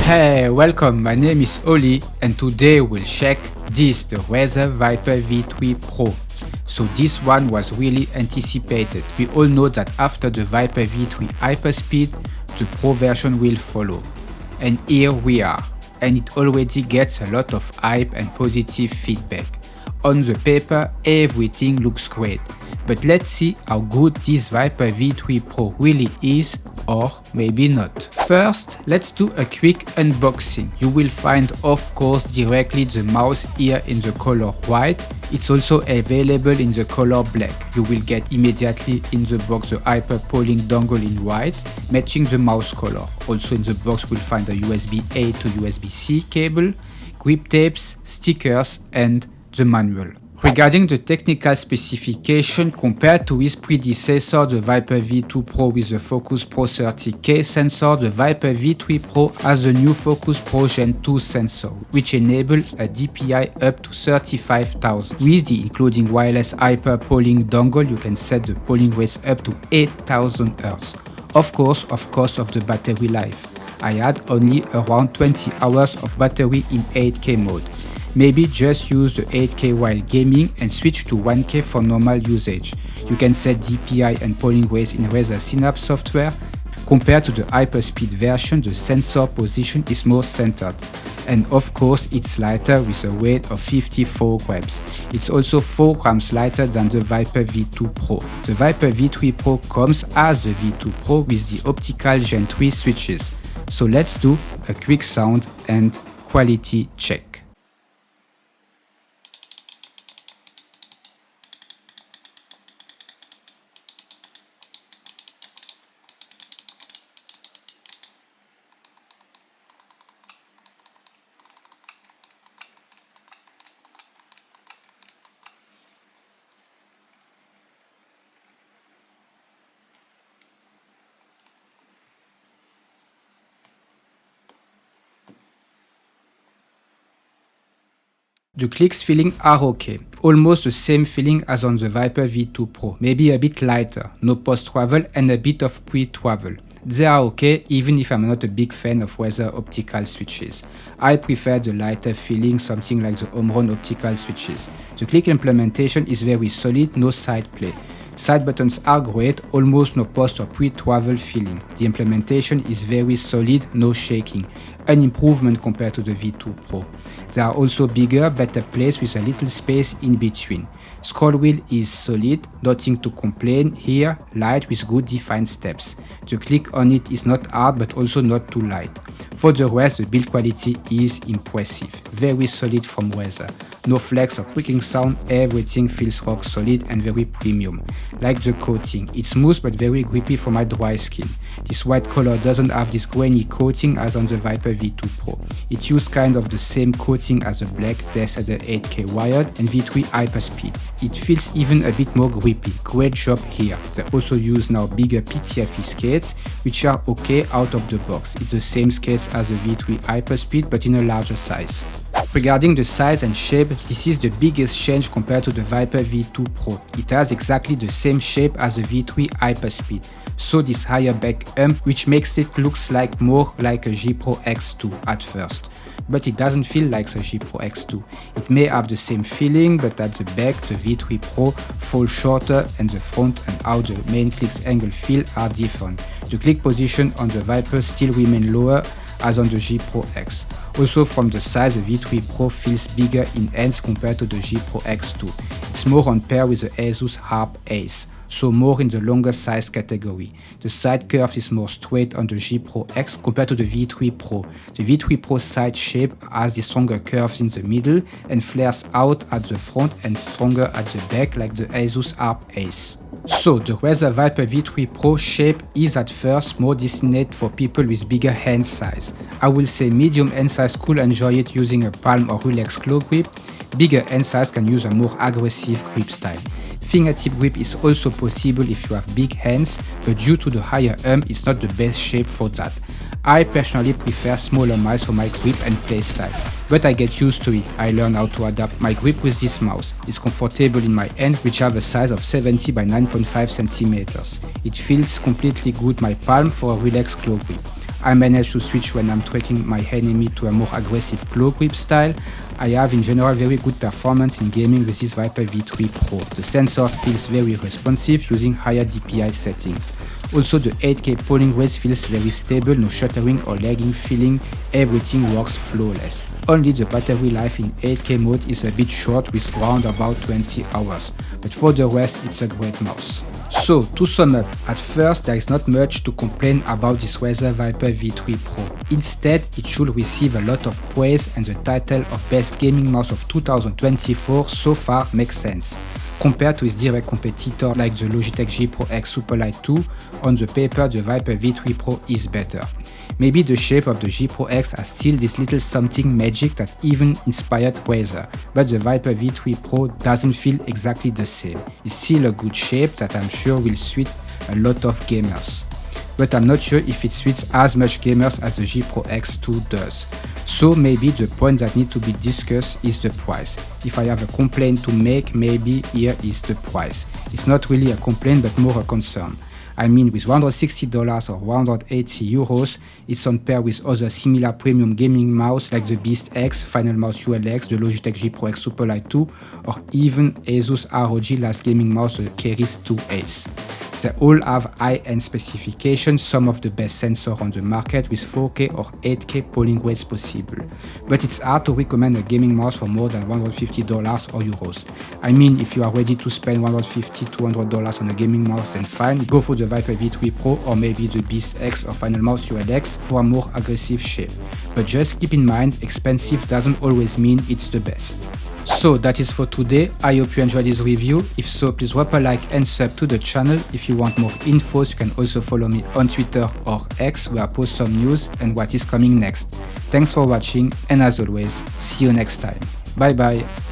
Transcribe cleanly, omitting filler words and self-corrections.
Hey, welcome, my name is Oli and today we'll check the Razer Viper V3 Pro. So this one was really anticipated. We all know that after the Viper V3 Hyperspeed, the Pro version will follow. And here we are. And it already gets a lot of hype and positive feedback. On the paper, everything looks great. But let's see how good this Viper V3 Pro really is, or maybe not. First, let's do a quick unboxing. You will find, of course, directly the mouse here in the color white. It's also available in the color black. You will get immediately in the box the hyper polling dongle in white, matching the mouse color. Also in the box we'll find a USB-A to USB-C cable, grip tapes, stickers, and the manual. Regarding the technical specification, compared to its predecessor, the Viper V2 Pro with the Focus Pro 30K sensor, the Viper V3 Pro has the new Focus Pro Gen 2 sensor, which enables a DPI up to 35,000. With the including wireless hyper polling dongle, you can set the polling rates up to 8,000 Hz. Of course, of the battery life. I had only around 20 hours of battery in 8K mode. Maybe just use the 8K while gaming and switch to 1K for normal usage. You can set DPI and polling rates in Razer Synapse software. Compared to the Hyperspeed version, the sensor position is more centered. And of course, it's lighter with a weight of 54 grams. It's also 4 grams lighter than the Viper V2 Pro. The Viper V3 Pro comes as the V2 Pro with the optical Gen 3 switches. So let's do a quick sound and quality check. The clicks feeling are okay, almost the same feeling as on the Viper V2 Pro, maybe a bit lighter, no post-travel and a bit of pre-travel. They are okay even if I'm not a big fan of Razer optical switches. I prefer the lighter feeling, something like the home-run optical switches. The click implementation is very solid, no side play. Side buttons are great, almost no post or pre-travel feeling. The implementation is very solid, no shaking, an improvement compared to the V2 Pro. They are also bigger, better placed with a little space in between. Scroll wheel is solid, nothing to complain here, light with good defined steps. The click on it is not hard but also not too light. For the rest, the build quality is impressive, very solid from Razer. No flex or creaking sound, everything feels rock solid and very premium. Like the coating, it's smooth but very grippy for my dry skin. This white color doesn't have this grainy coating as on the Viper V2 Pro. It used kind of the same coating as the black tested at the 8K wired and V3 Hyperspeed. It feels even a bit more grippy. Great job here. They also use now bigger PTFE skates, which are okay out of the box. It's the same skates as the V3 Hyperspeed but in a larger size. Regarding the size and shape, this is the biggest change compared to the Viper V2 Pro. It has exactly the same shape as the V3 Hyperspeed. So this higher back hump, which makes it looks like more like a G Pro X2 at first. But it doesn't feel like a G Pro X2. It may have the same feeling, but at the back the V3 Pro falls shorter and the front and how the main clicks angle feel are different. The click position on the Viper still remain lower as on the G Pro X. Also from the size, the V3 Pro feels bigger in hands compared to the G Pro X2. It's more on par with the Asus Harp Ace, so more in the longer size category. The side curve is more straight on the G Pro X compared to the V3 Pro. The V3 Pro side shape has the stronger curves in the middle and flares out at the front and stronger at the back like the Asus Harp Ace. So the Razer Viper V3 Pro shape is at first more destined for people with bigger hand size. I will say medium hand size could enjoy it using a palm or relaxed claw grip. Bigger hand size can use a more aggressive grip style. Fingertip grip is also possible if you have big hands, but due to the higher hump, it's not the best shape for that. I personally prefer smaller mice for my grip and play style, but I get used to it. I learn how to adapt my grip with this mouse. It's comfortable in my hand, which have a size of 70 by 9.5 centimeters. It feels completely good my palm for a relaxed claw grip. I managed to switch when I'm tracking my enemy to a more aggressive claw grip style. I have in general very good performance in gaming with this Viper V3 Pro. The sensor feels very responsive using higher DPI settings. Also the 8K polling rates feels very stable, no shuttering or lagging feeling, everything works flawless. Only the battery life in 8K mode is a bit short with around about 20 hours, but for the rest it's a great mouse. So, to sum up, at first there is not much to complain about this Razer Viper V3 Pro. Instead, it should receive a lot of praise and the title of Best Gaming Mouse of 2024 so far makes sense. Compared to its direct competitor like the Logitech G Pro X Superlight 2, on the paper the Viper V3 Pro is better. Maybe the shape of the G Pro X has still this little something magic that even inspired Razer, but the Viper V3 Pro doesn't feel exactly the same. It's still a good shape that I'm sure will suit a lot of gamers. But I'm not sure if it suits as much gamers as the G Pro X2 does. So maybe the point that needs to be discussed is the price. If I have a complaint to make, maybe here is the price. It's not really a complaint but more a concern. I mean, with $160 or €180, it's on par with other similar premium gaming mouse like the Beast X, Final Mouse ULX, the Logitech G Pro X Superlight 2, or even Asus ROG last gaming mouse, the Keris 2 Ace. They all have high-end specifications, some of the best sensors on the market with 4K or 8K polling rates possible. But it's hard to recommend a gaming mouse for more than $150 or euros. I mean, if you are ready to spend $150–200 on a gaming mouse, then fine, go for the Viper V3 Pro or maybe the Beast X or Final Mouse ULX for a more aggressive shape. But just keep in mind, expensive doesn't always mean it's the best. So that is for today. I hope you enjoyed this review. If so, please drop a like and sub to the channel. If you want more infos, you can also follow me on Twitter or X, where I post some news and what is coming next. Thanks for watching, and as always, see you next time. Bye bye.